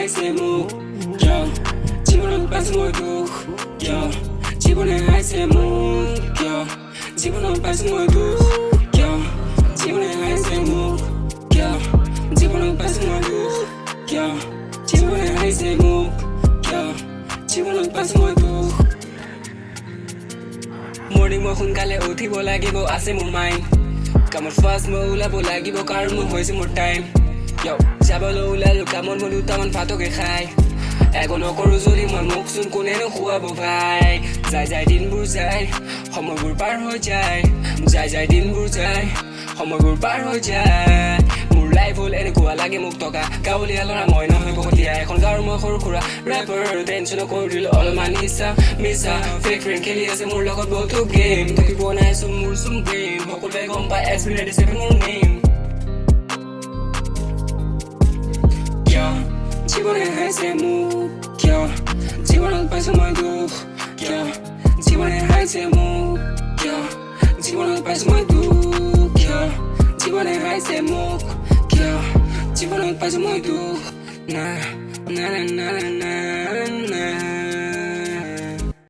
হাইছে মোক কিয় জীৱনত পাইছো মই দুখ কিয় জীৱনে হাইছে মোক কিয় জীৱনত পাইছো মই দুখ কিয় জীৱনে হাইছে মোক কিয় জীৱনত পাইছো মই দুখ কিয় জীৱনে হাইছে মোক কিয় জীৱনত পাইছো মই দুখ মৰ্নিং মই সোনকালে উঠিব লাগিব আছে মোৰ মাইণ্ড কামত ফাৰ্ষ্ট মই ওলাব লাগিব কাৰণ মোৰ হৈছে মোৰ টাইম যাবলৈ ওলালো কামত মই দুটামান ভাতকে খাই একো নকৰো যদি মই মোকচোন কোনেনো খুৱাব ভাই যাই দিনবোৰ যায় সময়বোৰ পাৰ হৈ যায় যাই দিনবোৰ যায় সময়বোৰ পাৰ হৈ যায় মোৰ লাইফ হ'ল এনেকুৱা লাগে মোক টকা গাঁৱলীয়া ল'ৰা মই নহয় বহতীয়া এখন গাঁৱৰ মই সৰু সুৰা ৰেপাৰ টেনচন কৰি দিলো অলপমান হিচা মিছা ফেক ফ্ৰেণ্ড খেলি আছে মোৰ লগত বহুতো গেম তুমি বনাইছো মোৰ চুম গেম সকলোৱে গম পাই এক্সপিৰিয়েণ্ট দিছে মোৰ নেম জীৱনে হাইছে মোক কিয় জীৱনত পাইছো মই দুখ কিয় জীৱনে হাইছে মোক কিয় জীৱনত পাইছো মই দুখ কিয় জীৱনে হাইছে মোক কিয় জীৱনত পাইছো মই দুখ না না না না না